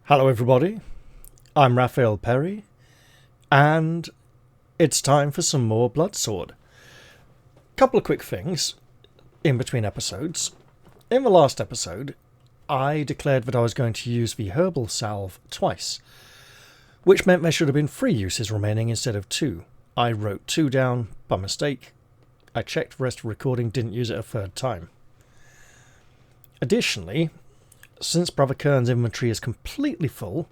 Hello everybody, I'm Raphael Perry, and it's time for some more Bloodsword. Couple of quick things in between episodes. In the last episode, I declared that I was going to use the herbal salve twice, which meant there should have been 3 uses remaining instead of 2. I wrote 2 down by mistake. I checked the rest of the recording, didn't use it a third time. Additionally, since Brother Kern's inventory is completely full,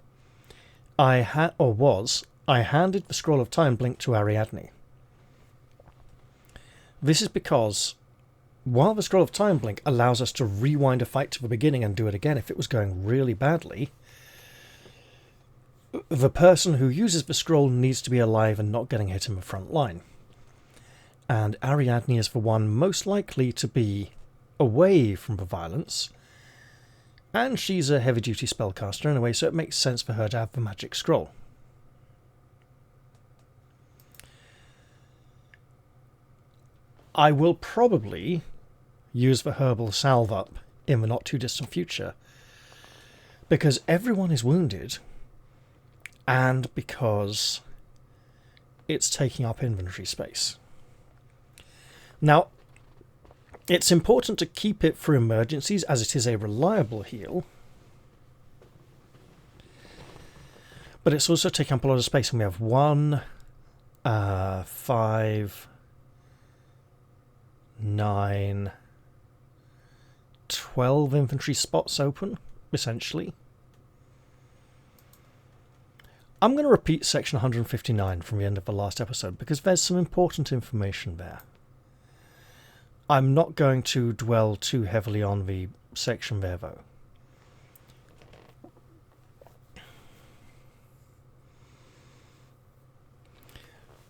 I handed the Scroll of Time Blink to Ariadne. This is because, while the Scroll of Time Blink allows us to rewind a fight to the beginning and do it again if it was going really badly, the person who uses the scroll needs to be alive and not getting hit in the front line. And Ariadne is the one most likely to be away from the violence, and she's a heavy-duty spellcaster in a way, so it makes sense for her to have the magic scroll. I will probably use the herbal salve up in the not-too-distant future, because everyone is wounded, and because it's taking up inventory space. Now, it's important to keep it for emergencies, as it is a reliable heal. But it's also taking up a lot of space, and we have 1, 5, 9, 12 infantry spots open, essentially. I'm going to repeat section 159 from the end of the last episode, because there's some important information there. I'm not going to dwell too heavily on the section there, though.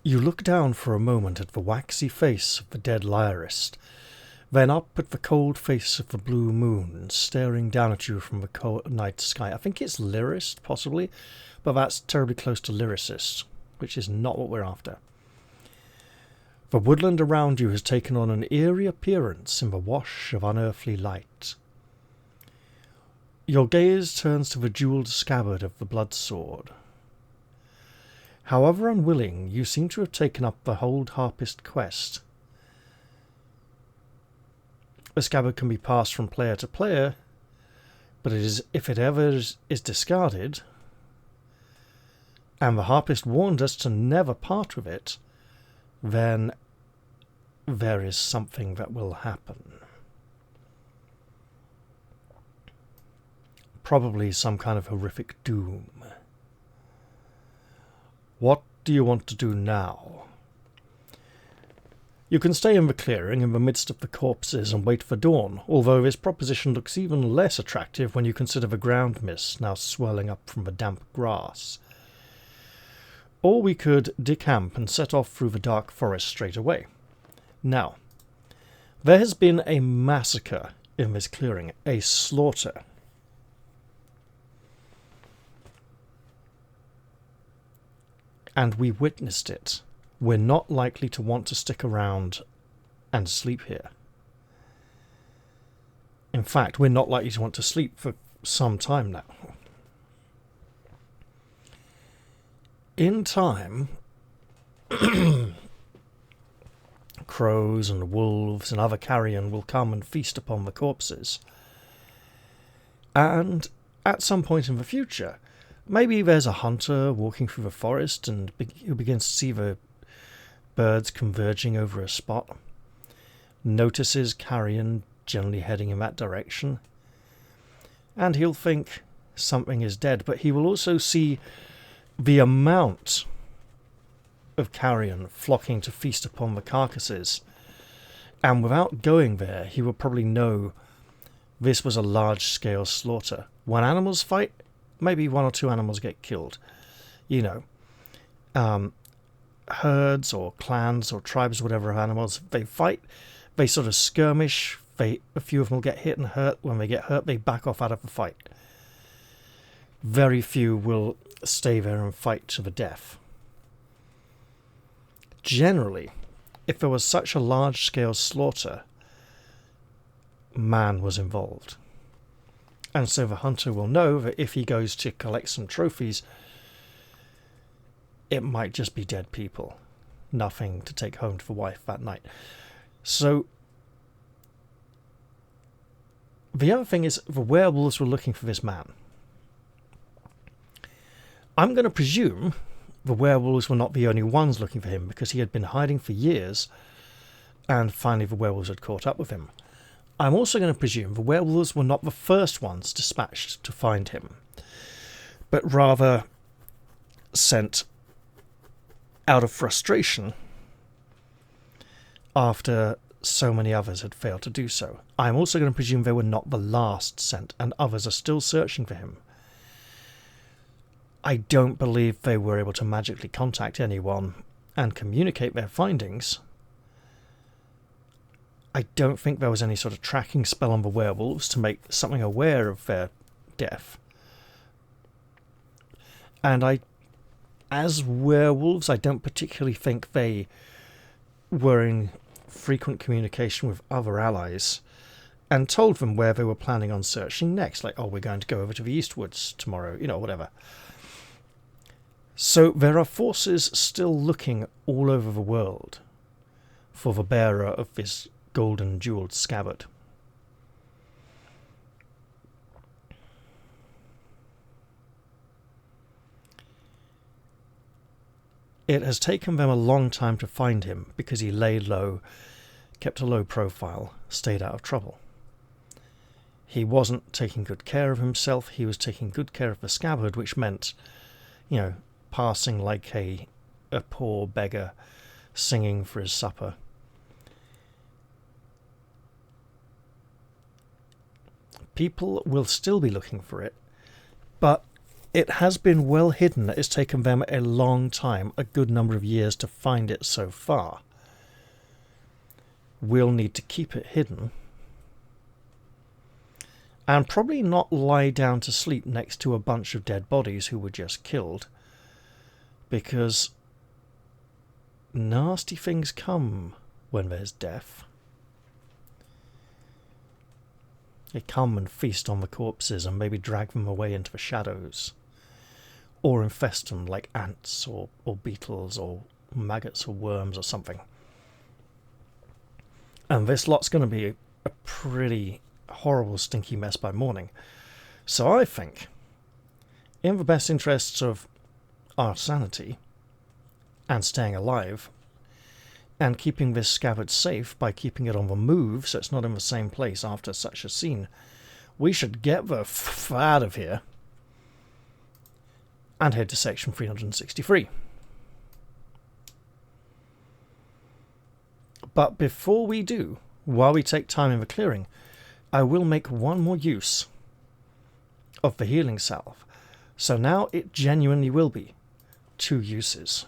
You look down for a moment at the waxy face of the dead Lyrist, then up at the cold face of the blue moon staring down at you from the cold night sky. I think it's Lyrist, possibly, but that's terribly close to Lyricist, which is not what we're after. The woodland around you has taken on an eerie appearance in the wash of unearthly light. Your gaze turns to the jewelled scabbard of the blood sword. However unwilling, you seem to have taken up the Hold Harpist quest. The scabbard can be passed from player to player, but if it ever is discarded, and the Harpist warned us to never part with it, then there is something that will happen. Probably some kind of horrific doom. What do you want to do now? You can stay in the clearing in the midst of the corpses and wait for dawn, although this proposition looks even less attractive when you consider the ground mist now swirling up from the damp grass. Or we could decamp and set off through the dark forest straight away. Now, there has been a massacre in this clearing, a slaughter. And we witnessed it. We're not likely to want to stick around and sleep here. In fact, we're not likely to want to sleep for some time now. In time, crows and wolves and other carrion will come and feast upon the corpses. And at some point in the future, maybe there's a hunter walking through the forest and who begins to see the birds converging over a spot, notices carrion generally heading in that direction, and he'll think something is dead, but he will also see the amount of carrion flocking to feast upon the carcasses, and without going there, he will probably know this was a large-scale slaughter. When animals fight, maybe 1 or 2 animals get killed. You know, herds or clans or tribes, whatever, of animals, they fight, they sort of skirmish, a few of them will get hit and hurt. When they get hurt, they back off out of the fight. Very few will stay there and fight to the death. Generally, if there was such a large-scale slaughter, man was involved. And so the hunter will know that if he goes to collect some trophies, it might just be dead people. Nothing to take home to the wife that night. So the other thing is the werewolves were looking for this man. I'm going to presume the werewolves were not the only ones looking for him, because he had been hiding for years and finally the werewolves had caught up with him. I'm also going to presume the werewolves were not the first ones dispatched to find him, but rather sent out of frustration after so many others had failed to do so. I'm also going to presume they were not the last sent, and others are still searching for him. I don't believe they were able to magically contact anyone and communicate their findings. I don't think there was any sort of tracking spell on the werewolves to make something aware of their death. And as werewolves, I don't particularly think they were in frequent communication with other allies and told them where they were planning on searching next. Like, oh, we're going to go over to the Eastwoods tomorrow, whatever. So there are forces still looking all over the world for the bearer of this golden jewelled scabbard. It has taken them a long time to find him because he lay low, kept a low profile, stayed out of trouble. He wasn't taking good care of himself, he was taking good care of the scabbard, which meant, passing like a poor beggar singing for his supper. People will still be looking for it, but it has been well hidden. It's taken them a long time, a good number of years, to find it so far. We'll need to keep it hidden, and probably not lie down to sleep next to a bunch of dead bodies who were just killed, because nasty things come when there's death. They come and feast on the corpses and maybe drag them away into the shadows, or infest them like ants or beetles or maggots or worms or something. And this lot's going to be a pretty horrible stinky mess by morning. So I think, in the best interests of our sanity and staying alive, and keeping this scabbard safe by keeping it on the move so it's not in the same place after such a scene, we should get the f out of here and head to section 363. But before we do, while we take time in the clearing, I will make one more use of the healing salve. So now it genuinely will be 2 uses.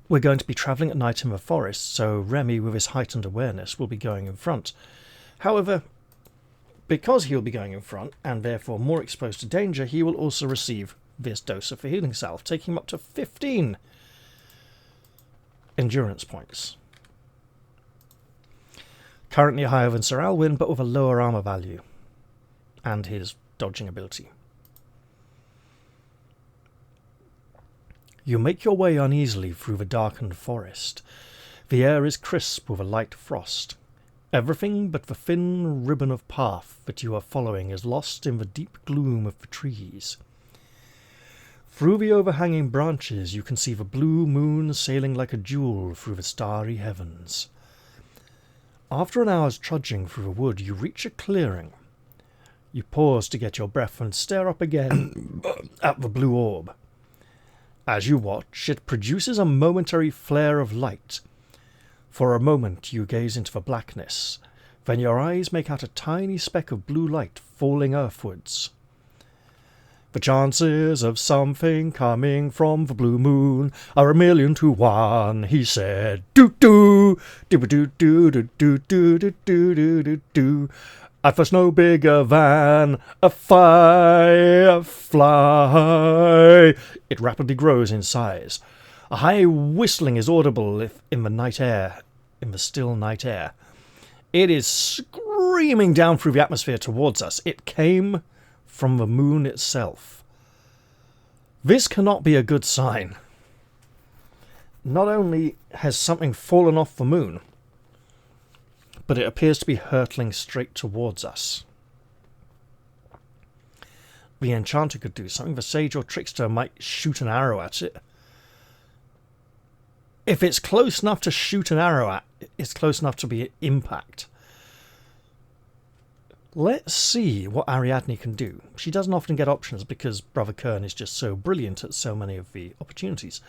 We're going to be travelling at night in the forest, so Remy, with his heightened awareness, will be going in front. However, because he'll be going in front, and therefore more exposed to danger, he will also receive this dose of the healing salve, taking him up to 15 endurance points. Currently higher than Sir Alwyn, but with a lower armour value, and his dodging ability. You make your way uneasily through the darkened forest. The air is crisp with a light frost. Everything but the thin ribbon of path that you are following is lost in the deep gloom of the trees. Through the overhanging branches you can see the blue moon sailing like a jewel through the starry heavens. After an hour's trudging through the wood, you reach a clearing. You pause to get your breath and stare up again at the blue orb. As you watch, it produces a momentary flare of light. For a moment you gaze into the blackness, then your eyes make out a tiny speck of blue light falling earthwards. The chances of something coming from the blue moon are 1,000,000 to 1, he said. Doo-doo, doo-doo-doo-doo-doo-doo-doo-doo-doo. At first no bigger than a firefly. It rapidly grows in size. A high whistling is audible in the night air, in the still night air. It is screaming streaming down through the atmosphere towards us. It came from the moon itself. This cannot be a good sign. Not only has something fallen off the moon, but it appears to be hurtling straight towards us. The enchanter could do something. The sage or trickster might shoot an arrow at it. If it's close enough to shoot an arrow at, it's close enough to be impact. Let's see what Ariadne can do. She doesn't often get options because Brother Kern is just so brilliant at so many of the opportunities.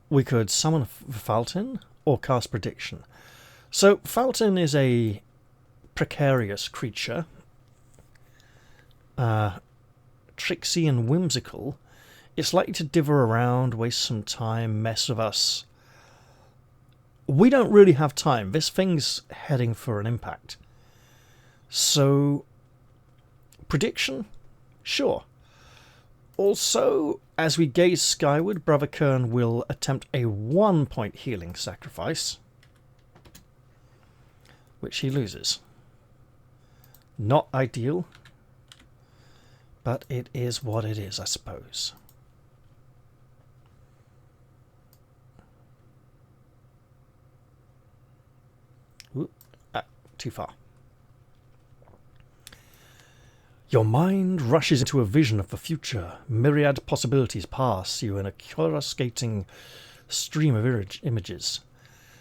We could summon Faltin or cast Prediction. So Faltin is a precarious creature. Tricksy and whimsical. It's likely to dither around, waste some time, mess with us. We don't really have time. This thing's heading for an impact. So, Prediction? Sure. Also, as we gaze skyward, Brother Kern will attempt a 1-point healing sacrifice, which he loses. Not ideal, but it is what it is, I suppose. Ooh, too far. Your mind rushes into a vision of the future. Myriad possibilities pass you in a coruscating stream of images.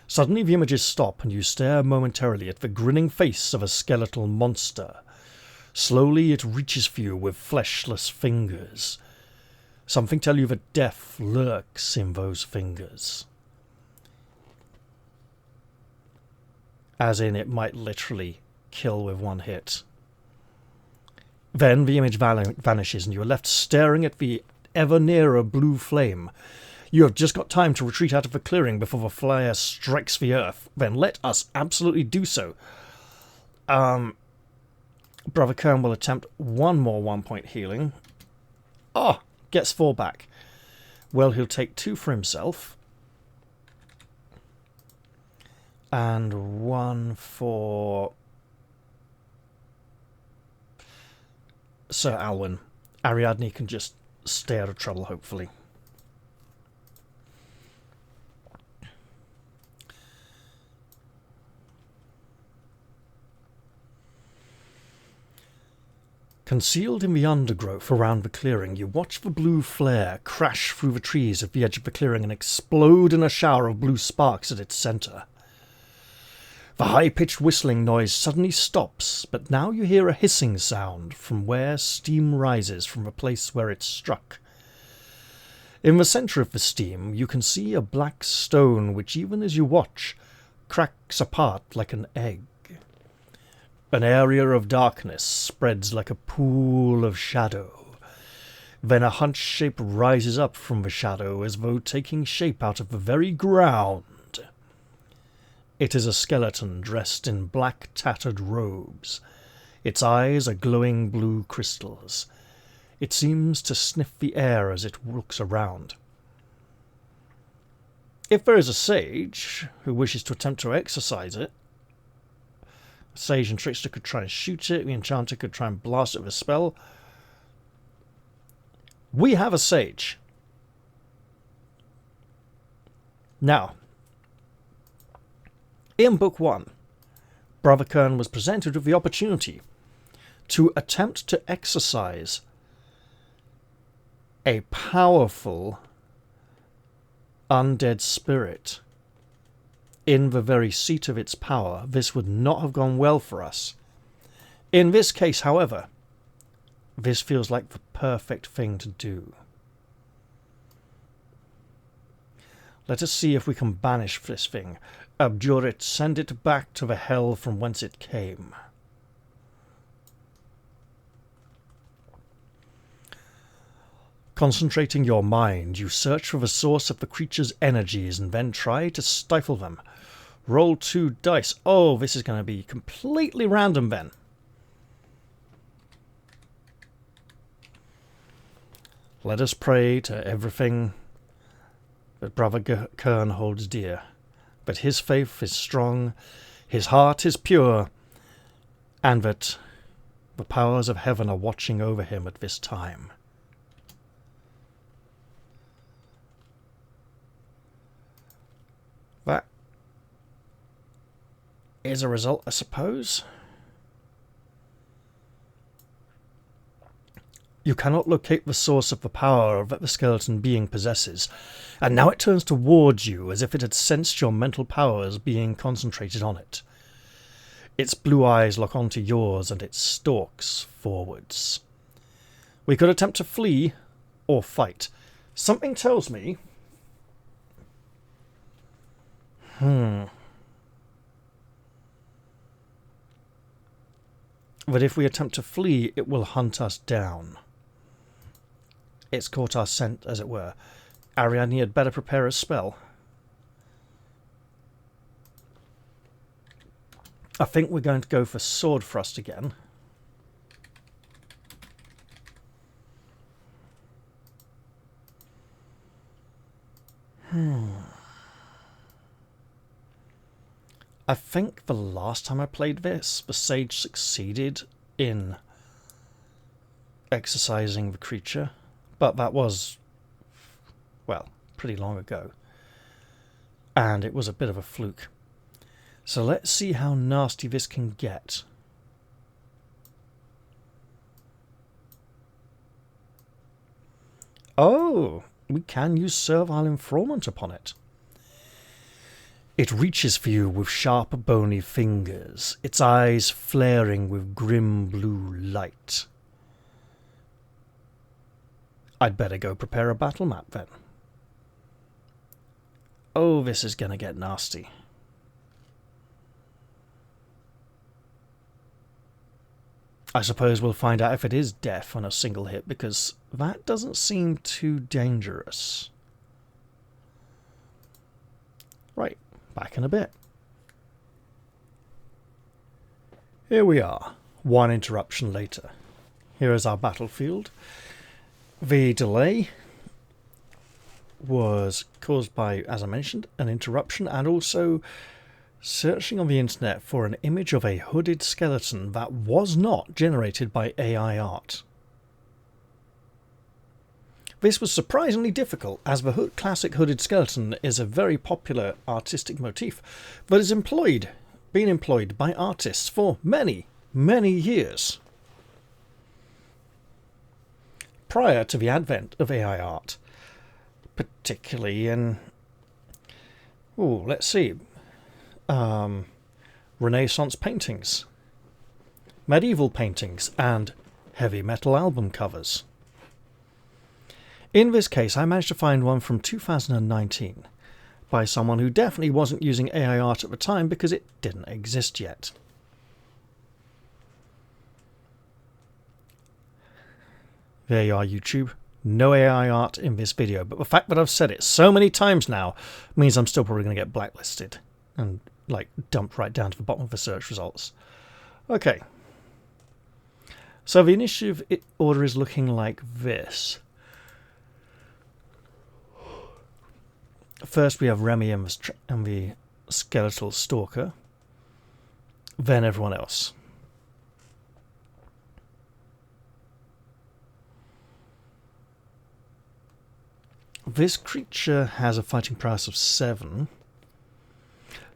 Suddenly the images stop and you stare momentarily at the grinning face of a skeletal monster. Slowly it reaches for you with fleshless fingers. Something tell you that death lurks in those fingers. As in, it might literally kill with one hit. Then the image vanishes and you are left staring at the ever nearer blue flame. You have just got time to retreat out of the clearing before the flare strikes the earth. Then let us absolutely do so. Brother Kern will attempt one more 1-point healing. Oh, gets 4 back. Well, he'll take 2 for himself. And 1 for Sir Alwyn. Ariadne can just stay out of trouble, hopefully. Concealed in the undergrowth around the clearing, you watch the blue flare crash through the trees at the edge of the clearing and explode in a shower of blue sparks at its centre. The high-pitched whistling noise suddenly stops, but now you hear a hissing sound from where steam rises from the place where it struck. In the centre of the steam, you can see a black stone which, even as you watch, cracks apart like an egg. An area of darkness spreads like a pool of shadow. Then a hunched shape rises up from the shadow as though taking shape out of the very ground. It is a skeleton dressed in black tattered robes. Its eyes are glowing blue crystals. It seems to sniff the air as it looks around. If there is a sage who wishes to attempt to exorcise it, Sage and Trickster could try and shoot it. The Enchanter could try and blast it with a spell. We have a Sage. Now, in Book 1, Brother Kern was presented with the opportunity to attempt to exorcise a powerful undead spirit in the very seat of its power. This would not have gone well for us. In this case, however, this feels like the perfect thing to do. Let us see if we can banish this thing. Abjure it, send it back to the hell from whence it came. Concentrating your mind, you search for the source of the creature's energies and then try to stifle them. Roll 2 dice. Oh, this is going to be completely random then. Let us pray to everything but Brother Kern holds dear. But his faith is strong, his heart is pure, and that the powers of heaven are watching over him at this time. That is a result, I suppose. You cannot locate the source of the power that the skeleton being possesses, and now it turns towards you as if it had sensed your mental powers being concentrated on it. Its blue eyes lock onto yours and it stalks forwards. We could attempt to flee or fight. Something tells me... that if we attempt to flee, it will hunt us down. It's caught our scent, as it were. Ariadne had better prepare a spell. I think we're going to go for Sword Thrust again. I think the last time I played this, the Sage succeeded in exercising the creature, but that was, well, pretty long ago. And it was a bit of a fluke. So let's see how nasty this can get. Oh, we can use Servile Enfrawment upon it. It reaches for you with sharp, bony fingers, its eyes flaring with grim blue light. I'd better go prepare a battle map then. Oh, this is going to get nasty. I suppose we'll find out if it is death on a single hit, because that doesn't seem too dangerous. Right, back in a bit. Here we are, one interruption later. Here is our battlefield. The delay was caused by, as I mentioned, an interruption, and also searching on the internet for an image of a hooded skeleton that was not generated by AI art. This was surprisingly difficult, as the classic hooded skeleton is a very popular artistic motif that is been employed by artists for many, many years. Prior to the advent of AI art, particularly in, let's see, Renaissance paintings, medieval paintings, and heavy metal album covers. In this case, I managed to find one from 2019 by someone who definitely wasn't using AI art at the time because it didn't exist yet. There you are, YouTube. No AI art in this video, but the fact that I've said it so many times now means I'm still probably going to get blacklisted and dumped right down to the bottom of the search results. Okay. So the initiative order is looking like this. First we have Remy and the Skeletal Stalker. Then everyone else. This creature has a fighting prowess of 7.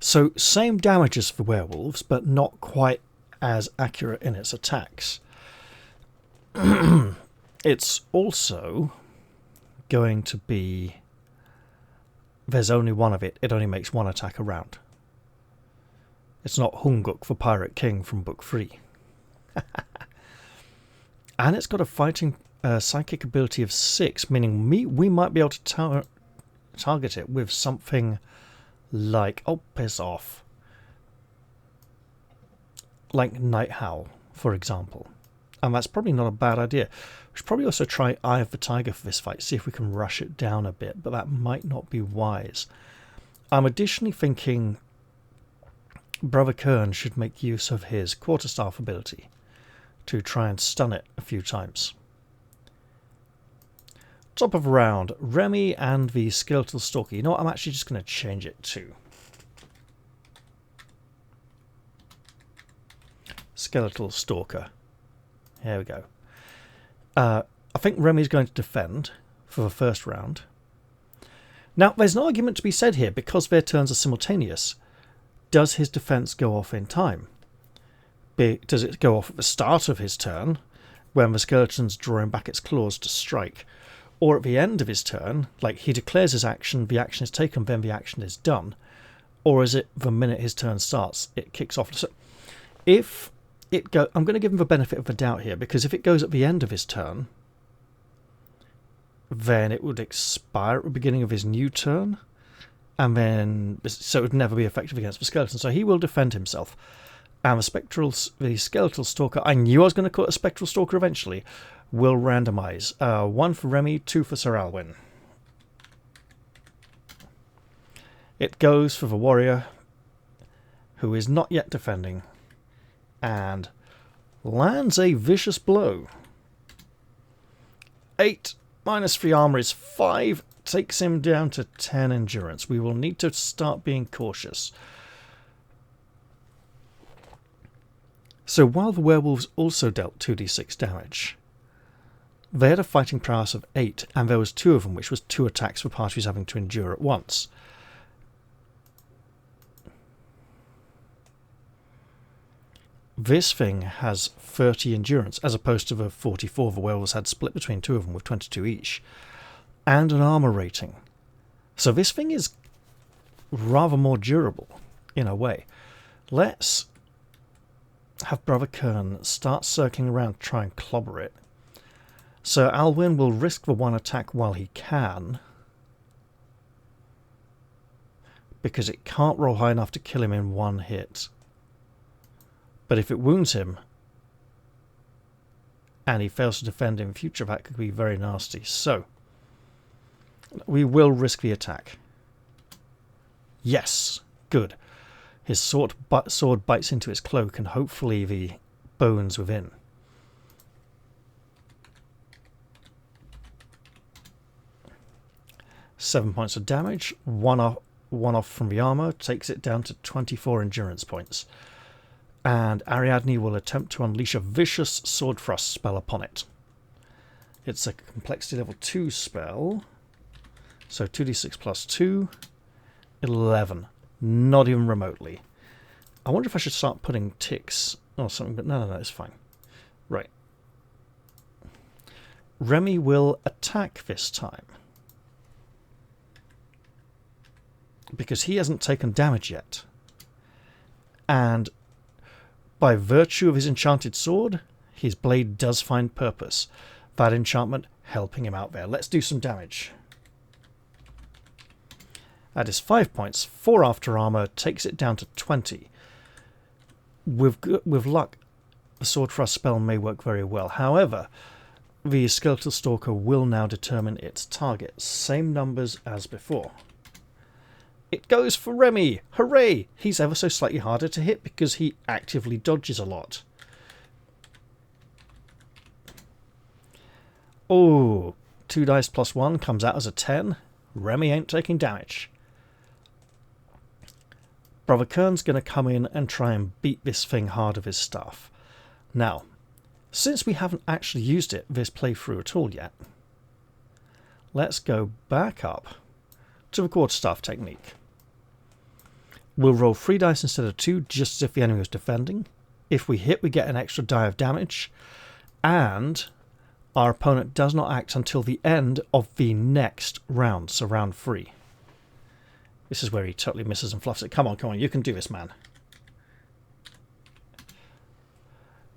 So same damage as for werewolves, but not quite as accurate in its attacks. It's also going to be... There's only one of it. It only makes one attack a round. It's not Hunguk the Pirate King from Book 3. And it's got a fighting psychic ability of 6, meaning we might be able to target it with something like... Oh, piss off. Like Night Howl, for example. And that's probably not a bad idea. We should probably also try Eye of the Tiger for this fight, see if we can rush it down a bit, but that might not be wise. I'm additionally thinking Brother Kern should make use of his quarterstaff ability to try and stun it a few times. Top of round, Remy and the Skeletal Stalker. You know what, I'm actually just going to change it to Skeletal Stalker. There we go. I think Remy's going to defend for the first round. Now, there's an argument to be said here because their turns are simultaneous. Does his defense go off in time? Does it go off at the start of his turn, when the skeleton's drawing back its claws to strike? Or at the end of his turn, like he declares his action, the action is taken, then the action is done? Or is it the minute his turn starts, it kicks off? So if it go, I'm going to give him the benefit of the doubt here, because if it goes at the end of his turn, then it would expire at the beginning of his new turn, and then so it would never be effective against the skeleton. So he will defend himself. And the Skeletal Stalker, I knew I was going to call it a Spectral Stalker eventually, will randomise. 1 for Remy, 2 for Sir Alwyn. It goes for the warrior, who is not yet defending, and lands a vicious blow. 8 minus 3 armour is 5, takes him down to 10 endurance. We will need to start being cautious. So while the werewolves also dealt 2d6 damage, they had a fighting prowess of 8, and there was 2 of them, which was 2 attacks for parties having to endure at once. This thing has 30 endurance, as opposed to the 44 the werewolves had split between 2 of them with 22 each, and an armour rating. So this thing is rather more durable, in a way. Let's have Brother Kern start circling around to try and clobber it. So Alwyn will risk the 1 attack while he can, because it can't roll high enough to kill him in 1 hit. But if it wounds him, and he fails to defend in future, that could be very nasty. So we will risk the attack. Yes, good. His sword bites into his cloak, and hopefully the bones within. Seven points of damage. One off from the armour takes it down to 24 endurance points. And Ariadne will attempt to unleash a vicious sword thrust spell upon it. It's a complexity level 2 spell. So 2d6 plus 2, 11. Not even remotely. I wonder if I should start putting ticks or something, but no, it's fine. Right. Remy will attack this time, because he hasn't taken damage yet. And by virtue of his enchanted sword, his blade does find purpose. That enchantment helping him out there. Let's do some damage. That is 5 points. 4 after armour takes it down to 20. With luck, the sword thrust spell may work very well. However, the Skeletal Stalker will now determine its target. Same numbers as before. It goes for Remy! Hooray! He's ever so slightly harder to hit because he actively dodges a lot. Oh, 2 dice plus 1 comes out as a 10. Remy ain't taking damage. Brother Kern's going to come in and try and beat this thing hard with his staff. Now, since we haven't actually used it this playthrough at all yet, let's go back up to the quarterstaff technique. We'll roll 3 dice instead of 2, just as if the enemy was defending. If we hit, we get an extra die of damage, and our opponent does not act until the end of the next round, so round 3. This is where he totally misses and fluffs it. Come on, you can do this, man.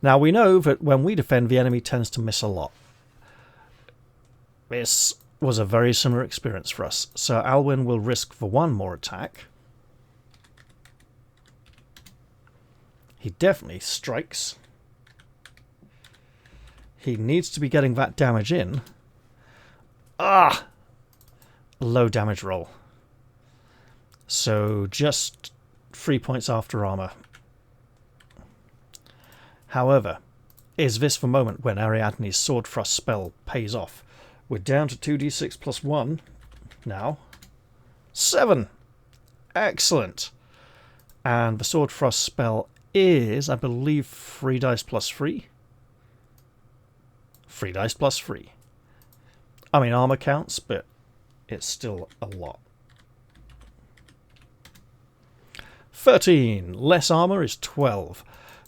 Now, we know that when we defend, the enemy tends to miss a lot. This was a very similar experience for us. So Alwyn will risk for 1 more attack. He definitely strikes. He needs to be getting that damage in. Ah! Low damage roll. So just 3 points after armour. However, is this the moment when Ariadne's sword thrust spell pays off? We're down to 2d6 plus 1 now. 7! Excellent! And the Sword Frost spell is, I believe, 3 dice plus 3. 3 dice plus 3. I mean, armor counts, but it's still a lot. 13. Less armor is 12.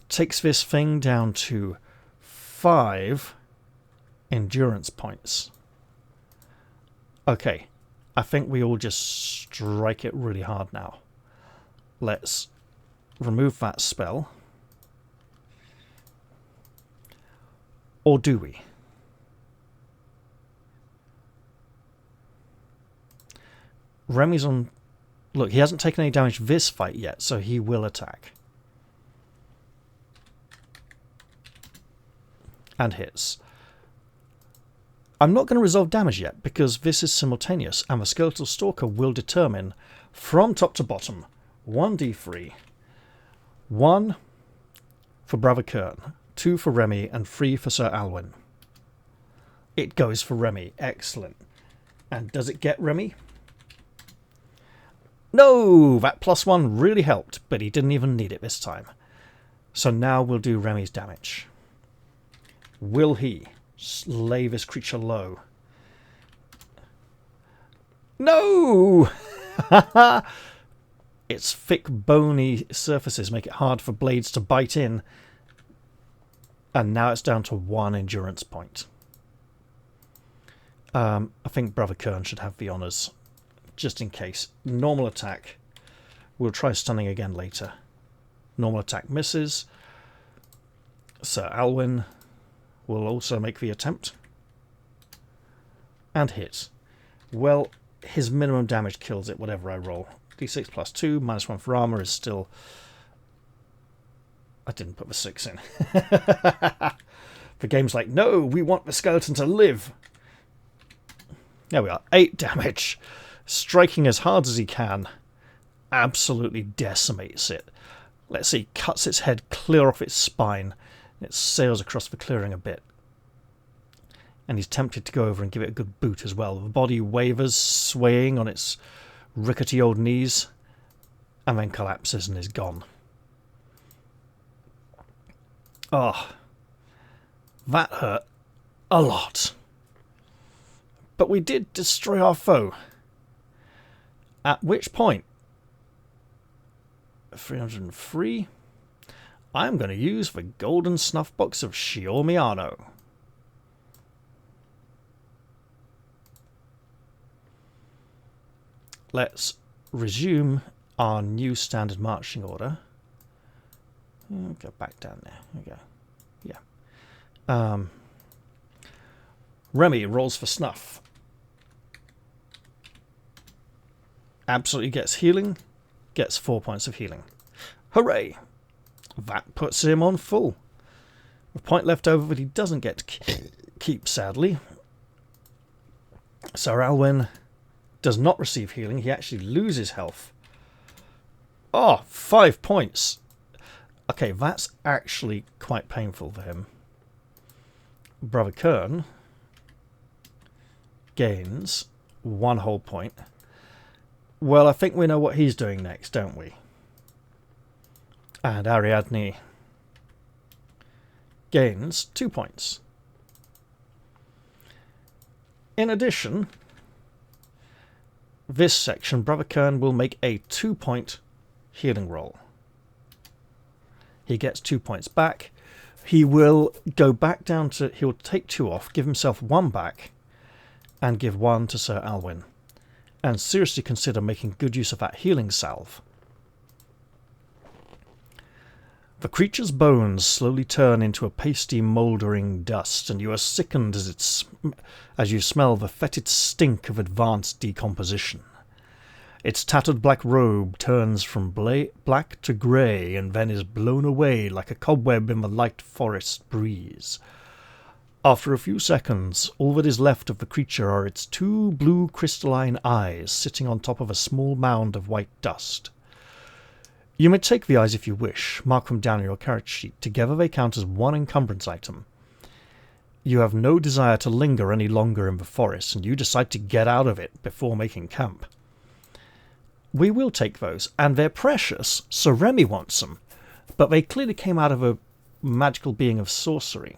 Takes this thing down to 5 endurance points. Okay, I think we all just strike it really hard now. Let's remove that spell. Or do we? Remy's on... Look, he hasn't taken any damage this fight yet, so he will attack. And hits. I'm not going to resolve damage yet, because this is simultaneous, and the Skeletal Stalker will determine, from top to bottom, 1d3. 1 for Brother Kern, 2 for Remy, and 3 for Sir Alwyn. It goes for Remy. Excellent. And does it get Remy? No! That +1 really helped, but he didn't even need it this time. So now we'll do Remy's damage. Will he lay this creature low? No! Its thick, bony surfaces make it hard for blades to bite in. And now it's down to 1 endurance point. I think Brother Kern should have the honours, just in case. Normal attack. We'll try stunning again later. Normal attack misses. Sir Alwyn will also make the attempt. And hit. Well, his minimum damage kills it, whatever I roll. D6 plus 2, minus 1 for armor is still... I didn't put the 6 in. The game's like, no, we want the skeleton to live. There we are, 8 damage. Striking as hard as he can. Absolutely decimates it. Let's see, cuts its head clear off its spine. It sails across the clearing a bit. And he's tempted to go over and give it a good boot as well. The body wavers, swaying on its rickety old knees, and then collapses and is gone. Oh, that hurt a lot. But we did destroy our foe. At which point, 303, I'm going to use the golden snuff box of Shior Miyano. Let's resume our new standard marching order. Go back down there. There we go. Yeah. Remy rolls for snuff. Absolutely gets healing. Gets 4 points of healing. Hooray! That puts him on full. A point left over that he doesn't get to keep, sadly. Sir Alwyn does not receive healing. He actually loses health. Oh, 5 points. Okay, that's actually quite painful for him. Brother Kern gains 1 whole point. Well, I think we know what he's doing next, don't we? And Ariadne gains 2 points. In addition, this section, Brother Kern will make a 2-point healing roll. He gets 2 points back. He will go back down to... He'll take 2 off, give himself 1 back, and give 1 to Sir Alwyn. And seriously consider making good use of that healing salve. The creature's bones slowly turn into a pasty, mouldering dust, and you are sickened as you smell the fetid stink of advanced decomposition. Its tattered black robe turns from black to grey and then is blown away like a cobweb in the light forest breeze. After a few seconds, all that is left of the creature are its 2 blue crystalline eyes sitting on top of a small mound of white dust. You may take the eyes if you wish, mark them down on your character sheet. Together they count as 1 encumbrance item. You have no desire to linger any longer in the forest, and you decide to get out of it before making camp. We will take those, and they're precious, so Remy wants them, but they clearly came out of a magical being of sorcery.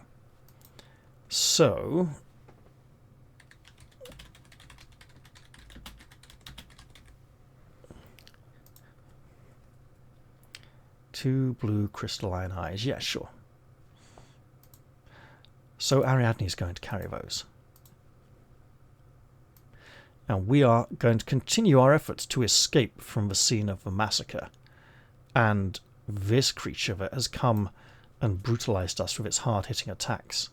So... two blue crystalline eyes. Yeah, sure. So Ariadne's going to carry those. And we are going to continue our efforts to escape from the scene of the massacre. And this creature that has come and brutalized us with its hard-hitting attacks.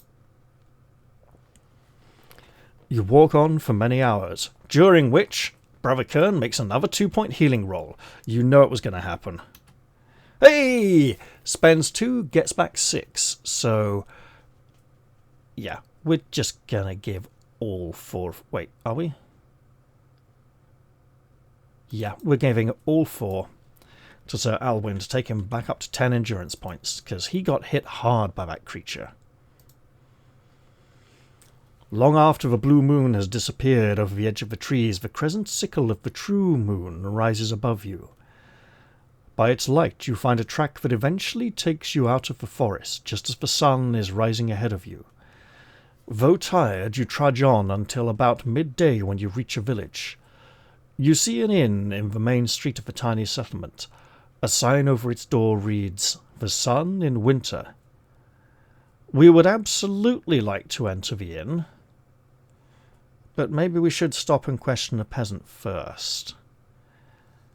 You walk on for many hours, during which Brother Kern makes another 2-point healing roll. You know it was going to happen. Hey! Spends 2, gets back 6. So, yeah, we're just going to give all 4... Wait, are we? Yeah, we're giving all 4 to Sir Alwyn to take him back up to 10 endurance points, because he got hit hard by that creature. Long after the blue moon has disappeared over the edge of the trees, the crescent sickle of the true moon rises above you. By its light, you find a track that eventually takes you out of the forest, just as the sun is rising ahead of you. Though tired, you trudge on until about midday when you reach a village. You see an inn in the main street of the tiny settlement. A sign over its door reads, "The Sun in Winter." We would absolutely like to enter the inn, but maybe we should stop and question the peasant first.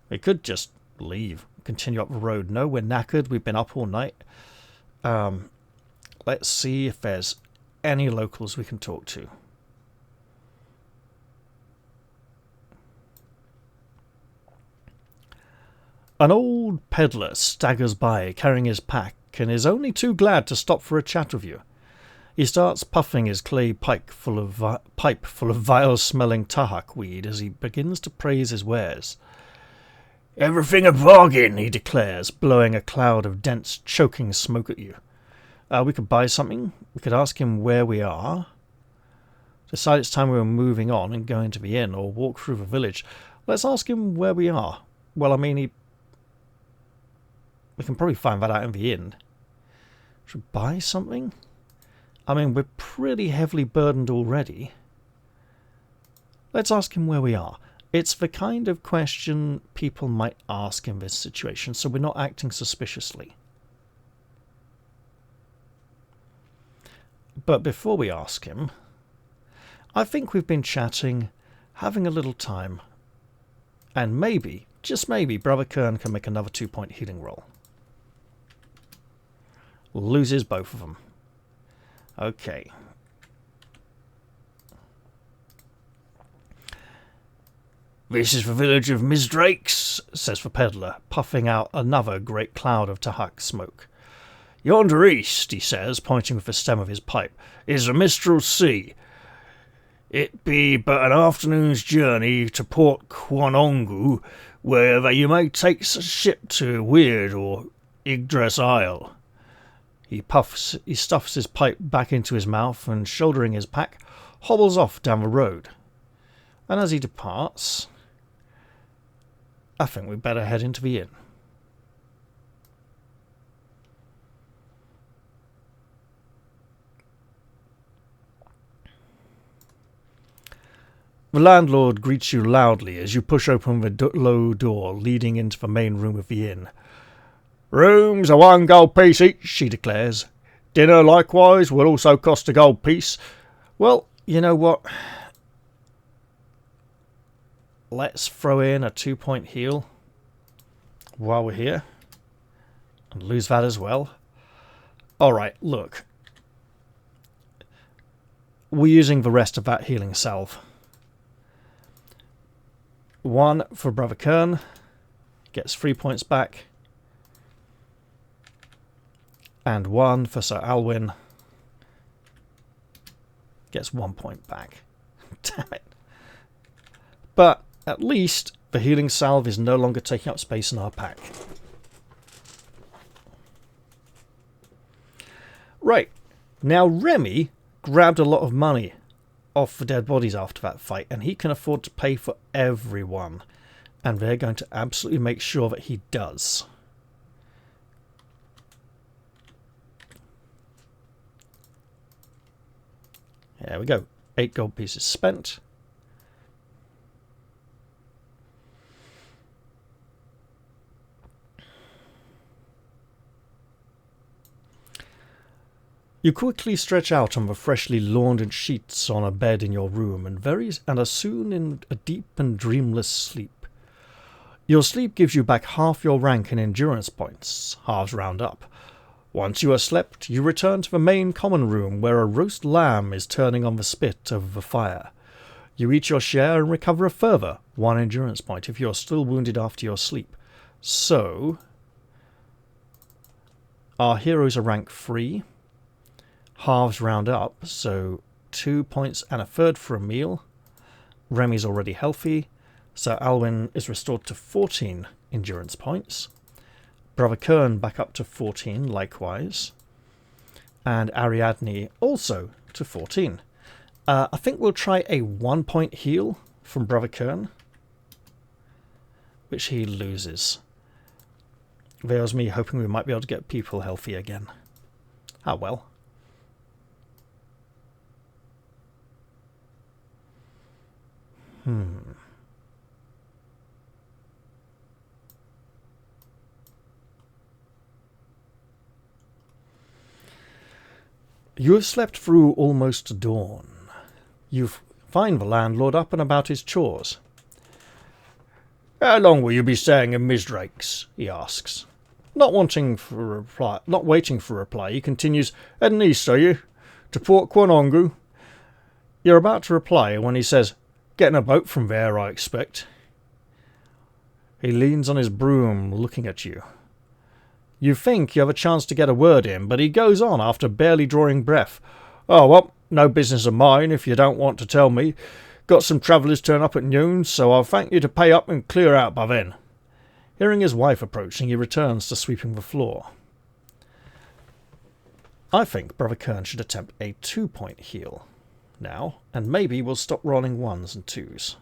We could just leave. Continue up the road. No, we're knackered. We've been up all night. Let's see if there's any locals we can talk to. An old peddler staggers by, carrying his pack, and is only too glad to stop for a chat with you. He starts puffing his clay pipe full of vile-smelling tahak weed as he begins to praise his wares. "Everything a bargain," he declares, blowing a cloud of dense, choking smoke at you. We could buy something. We could ask him where we are. Decide it's time we were moving on and going to the inn, or walk through the village. Let's ask him where we are. Well, I mean, we can probably find that out in the inn. Should we buy something? I mean, we're pretty heavily burdened already. Let's ask him where we are. It's the kind of question people might ask in this situation, so we're not acting suspiciously. But before we ask him, I think we've been chatting, having a little time, and maybe, just maybe, Brother Kern can make another 2-point healing roll. Loses both of them. Okay. "This is the village of Misdrakes," says the peddler, puffing out another great cloud of tahak smoke. "Yonder east," he says, pointing with the stem of his pipe, "is the Mistral Sea. It be but an afternoon's journey to Port Quanongu, where you may take a ship to Wyrd or Yggdrasil Isle." He stuffs his pipe back into his mouth and, shouldering his pack, hobbles off down the road. And as he departs, I think we'd better head into the inn. The landlord greets you loudly as you push open the low door leading into the main room of the inn. "Rooms are 1 gold piece each," she declares. "Dinner, likewise, will also cost a gold piece." Well, you know what? Let's throw in a 2-point heal while we're here. And lose that as well. Alright, look. We're using the rest of that healing salve. 1 for Brother Kern. Gets 3 points back. And 1 for Sir Alwyn. Gets 1 point back. Damn it. But at least the healing salve is no longer taking up space in our pack. Right. Now Remy grabbed a lot of money off the dead bodies after that fight, and he can afford to pay for everyone. And they're going to absolutely make sure that he does. There we go. 8 gold pieces spent. You quickly stretch out on the freshly laundered sheets on a bed in your room and are soon in a deep and dreamless sleep. Your sleep gives you back half your rank in endurance points, halves round up. Once you are slept, you return to the main common room where a roast lamb is turning on the spit over the fire. You eat your share and recover a further 1 endurance point if you are still wounded after your sleep. So, our heroes are rank 3. Halves round up, so 2 points and a third for a meal. Remy's already healthy, so Alwyn is restored to 14 endurance points. Brother Kern back up to 14 likewise. And Ariadne also to 14. I think we'll try a 1 point heal from Brother Kern, which he loses. There's me hoping we might be able to get people healthy again. Ah well. You have slept through almost dawn. You find the landlord up and about his chores. "How long will you be staying in Misdrake's?" he asks. Not waiting for a reply, he continues, "Heading east, are you? To Port Quanongu?" You're about to reply when he says, "Getting a boat from there, I expect." He leans on his broom, looking at you. You think you have a chance to get a word in, but he goes on after barely drawing breath. "Oh, well, no business of mine if you don't want to tell me. Got some travellers turn up at noon, so I'll thank you to pay up and clear out by then." Hearing his wife approaching, he returns to sweeping the floor. I think Brother Kern should attempt a 2 point heal now, and maybe we'll stop rolling 1s and 2s.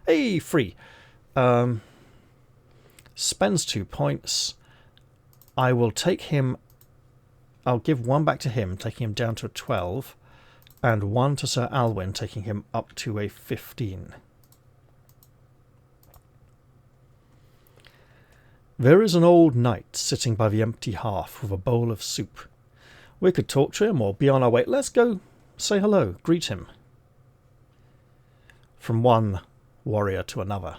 Hey, 3. Spends 2 points. I will take him. I'll give 1 back to him, taking him down to a 12, and 1 to Sir Alwyn, taking him up to a 15. There is an old knight sitting by the empty hearth with a bowl of soup. We could talk to him or be on our way. Let's go say hello, greet him. From one warrior to another.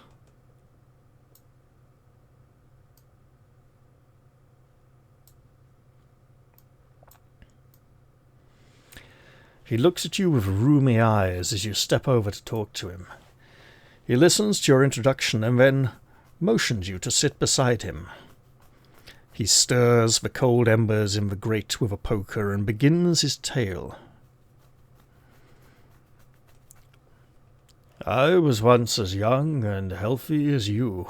He looks at you with rheumy eyes as you step over to talk to him. He listens to your introduction and then motions you to sit beside him. He stirs the cold embers in the grate with a poker and begins his tale. "I was once as young and healthy as you.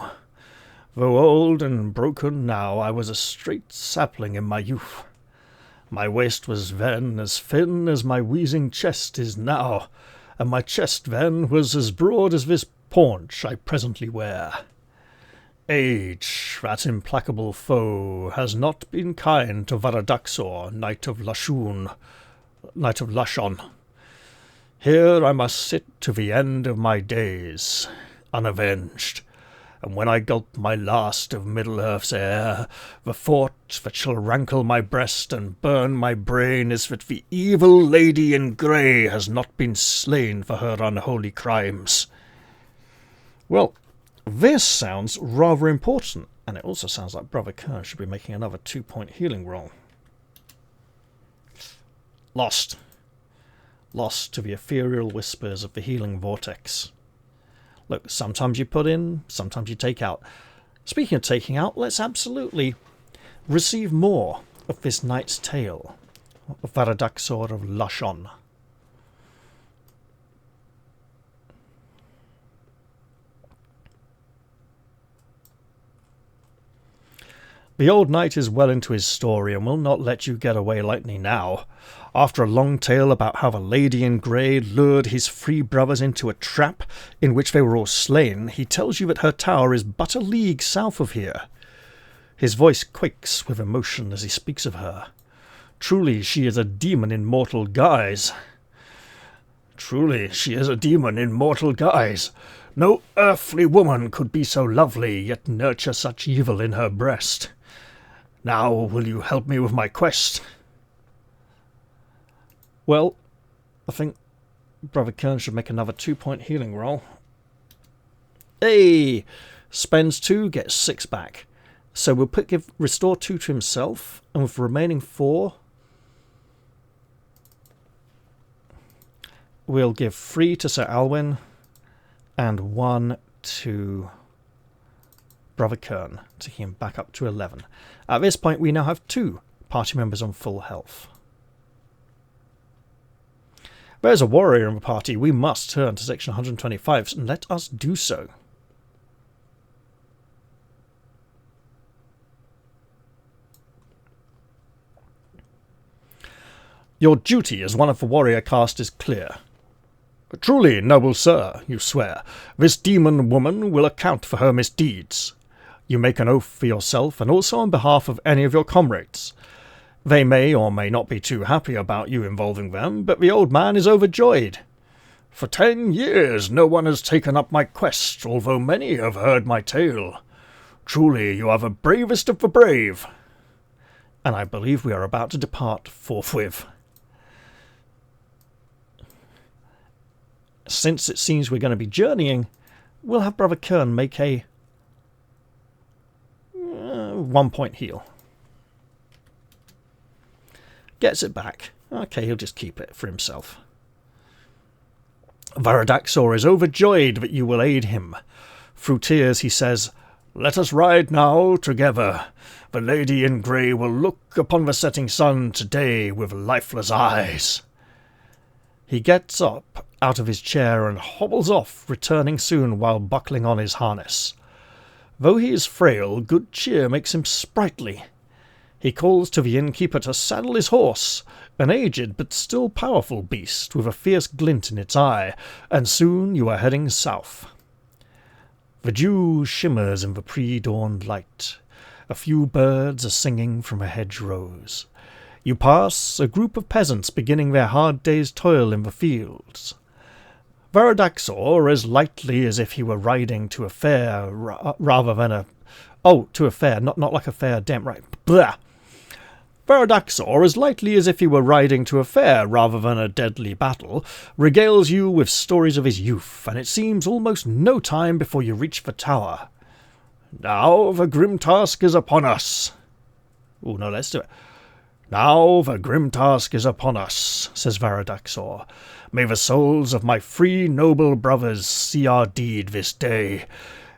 Though old and broken now, I was a straight sapling in my youth. My waist was then as thin as my wheezing chest is now, and my chest then was as broad as this paunch I presently wear. Age, that implacable foe, has not been kind to Varadaxor, Knight of Lashon. Here I must sit to the end of my days, unavenged, and when I gulp my last of Middle-earth's air, the thought that shall rankle my breast and burn my brain is that the evil lady in grey has not been slain for her unholy crimes." Well, this sounds rather important, and it also sounds like Brother Kern should be making another 2 point healing roll. Lost. Lost to the ethereal whispers of the healing vortex. Look, sometimes you put in, sometimes you take out. Speaking of taking out, let's absolutely receive more of this knight's tale of Varadaxor of Lashon. The old knight is well into his story and will not let you get away lightly now. After a long tale about how the lady in grey lured his 3 brothers into a trap in which they were all slain, he tells you that her tower is but a league south of here. His voice quakes with emotion as he speaks of her. Truly she is a demon in mortal guise. Truly she is a demon in mortal guise. No earthly woman could be so lovely, yet nurture such evil in her breast. Now will you help me with my quest? Well, I think Brother Kern should make another 2-point healing roll. Hey! Spends 2, gets 6 back. So we'll restore 2 to himself, and with the remaining 4, we'll give 3 to Sir Alwyn, and 1 to Brother Kern, taking him back up to 11. At this point, we now have 2 party members on full health. There's a warrior in the party. We must turn to section 125, and let us do so. Your duty as one of the warrior caste is clear. Truly, noble sir, you swear, this demon woman will account for her misdeeds. You make an oath for yourself and also on behalf of any of your comrades. They may or may not be too happy about you involving them, but the old man is overjoyed. For 10 years no one has taken up my quest, although many have heard my tale. Truly, you are the bravest of the brave. And I believe we are about to depart forthwith. Since it seems we're going to be journeying, we'll have Brother Kern make a 1-point heal. Gets it back. Okay, he'll just keep it for himself. Varadaxor is overjoyed that you will aid him. Through tears he says, "Let us ride now together. The lady in grey will look upon the setting sun today with lifeless eyes." He gets up out of his chair and hobbles off, returning soon while buckling on his harness. Though he is frail, good cheer makes him sprightly. He calls to the innkeeper to saddle his horse, an aged but still powerful beast with a fierce glint in its eye, and soon you are heading south. The dew shimmers in the pre-dawn light. A few birds are singing from a hedgerows. You pass a group of peasants beginning their hard day's toil in the fields. Varadaxor, as lightly as if he were riding to a fair rather than a... Oh, to a fair, not like a fair, damn right. Blah! Varadaxor, as lightly as if he were riding to a fair rather than a deadly battle, regales you with stories of his youth, and it seems almost no time before you reach the tower. Now the grim task is upon us. Oh, no, let's do it. Now the grim task is upon us, says Varadaxor. May the souls of my 3 noble brothers see our deed this day,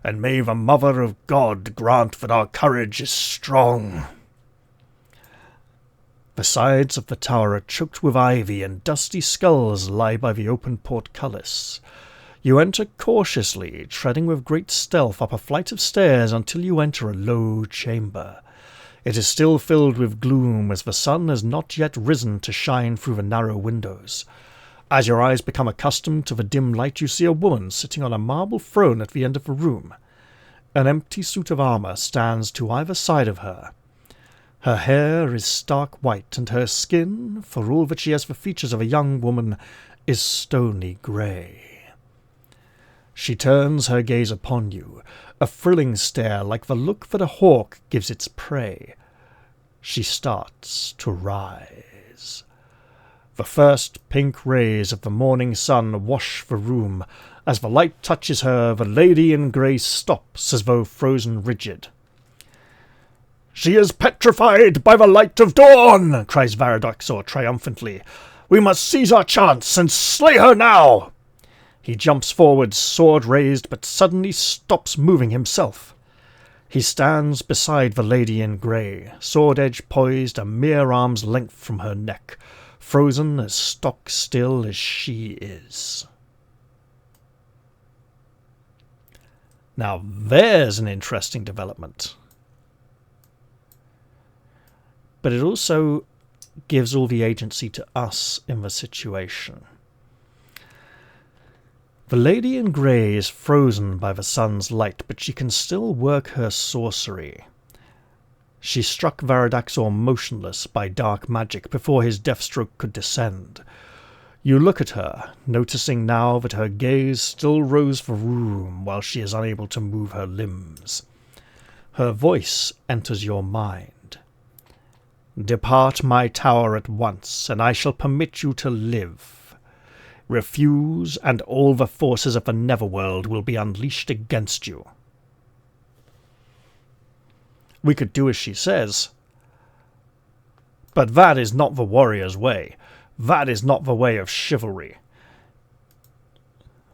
and may the Mother of God grant that our courage is strong. The sides of the tower are choked with ivy, and dusty skulls lie by the open portcullis. You enter cautiously, treading with great stealth up a flight of stairs until you enter a low chamber. It is still filled with gloom, as the sun has not yet risen to shine through the narrow windows. As your eyes become accustomed to the dim light, you see a woman sitting on a marble throne at the end of the room. An empty suit of armour stands to either side of her. Her hair is stark white, and her skin, for all that she has the features of a young woman, is stony grey. She turns her gaze upon you, a thrilling stare like the look that a hawk gives its prey. She starts to rise. The first pink rays of the morning sun wash the room. As the light touches her, the lady in grey stops as though frozen rigid. "She is petrified by the light of dawn!" cries Varadaxor triumphantly. "We must seize our chance and slay her now!" He jumps forward, sword raised, but suddenly stops moving himself. He stands beside the lady in grey, sword edge poised a mere arm's length from her neck, frozen as stock still as she is. Now there's an interesting development. but it also gives all the agency to us in the situation. The lady in grey is frozen by the sun's light, but she can still work her sorcery. She struck Varadaxor motionless by dark magic before his deathstroke could descend. You look at her, noticing now that her gaze still roves the room while she is unable to move her limbs. Her voice enters your mind. "Depart my tower at once, and I shall permit you to live. Refuse, and all the forces of the Netherworld will be unleashed against you." We could do as she says, but that is not the warrior's way. That is not the way of chivalry.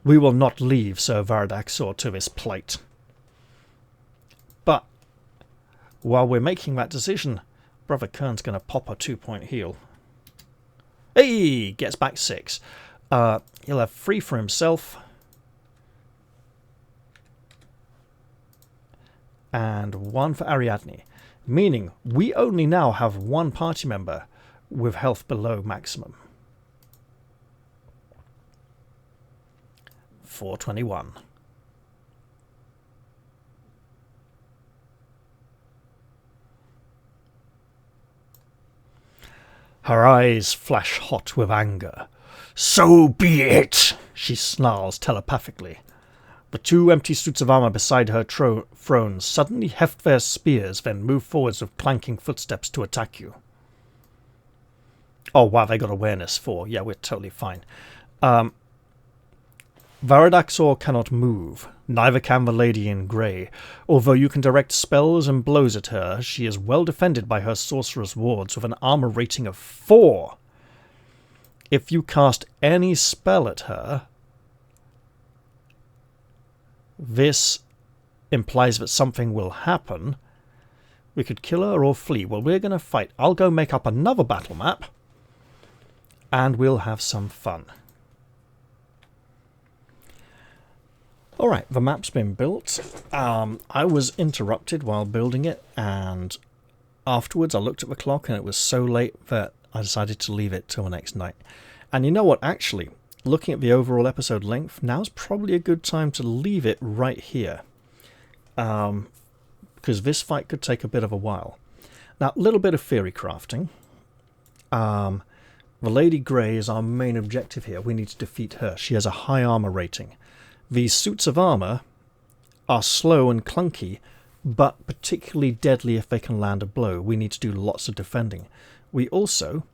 We will not leave Sir Varadaxor to this plight. But while we're making that decision, Brother Kern's going to pop a 2-point heal. Hey! Gets back 6. He'll have 3 for himself. And 1 for Ariadne. Meaning we only now have 1 party member with health below maximum. 421. Her eyes flash hot with anger. "So be it!" she snarls telepathically. The 2 empty suits of armour beside her throne suddenly heft their spears, then move forwards with clanking footsteps to attack you. Oh wow, they got awareness 4. Yeah, we're totally fine. Varadaxor cannot move, neither can the lady in grey. Although you can direct spells and blows at her, she is well defended by her sorcerer's wards with an armour rating of 4. If you cast any spell at her, this implies that something will happen. We could kill her or flee. Well, we're going to fight. I'll go make up another battle map, and we'll have some fun. Alright, the map's been built. I was interrupted while building it, and afterwards I looked at the clock and it was so late that I decided to leave it till the next night. And you know what, actually, looking at the overall episode length, now's probably a good time to leave it right here. Because this fight could take a bit of a while. Now, a little bit of theory crafting. The Lady Grey is our main objective here. We need to defeat her. She has a high armor rating. These suits of armor are slow and clunky, but particularly deadly if they can land a blow. We need to do lots of defending. We also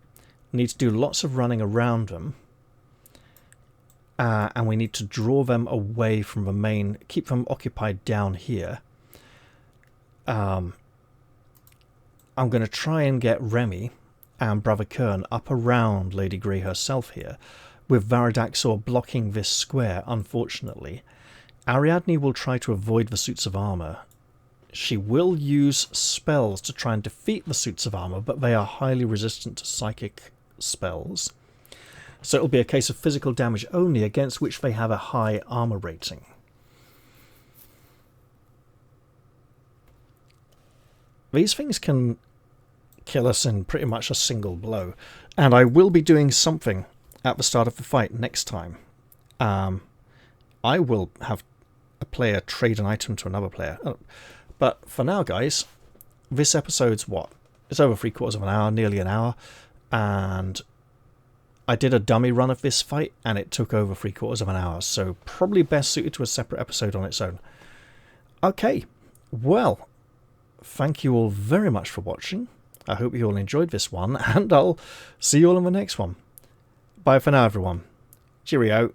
need to do lots of running around them. And we need to draw them away from the main, keep them occupied down here. I'm going to try and get Remy and Brother Kern up around Lady Grey herself here, with Varadaxor blocking this square, unfortunately. Ariadne will try to avoid the suits of armour. She will use spells to try and defeat the suits of armour, but they are highly resistant to psychic spells. So it'll be a case of physical damage only, against which they have a high armour rating. These things can kill us in pretty much a single blow, and I will be doing something at the start of the fight next time. I will have a player trade an item to another player. But for now, guys, this episode's what? It's over 3/4 of an hour, nearly an hour, and I did a dummy run of this fight, and it took over 3/4 of an hour, so probably best suited to a separate episode on its own. Okay, well, thank you all very much for watching. I hope you all enjoyed this one, and I'll see you all in the next one. Bye for now, everyone. Cheerio.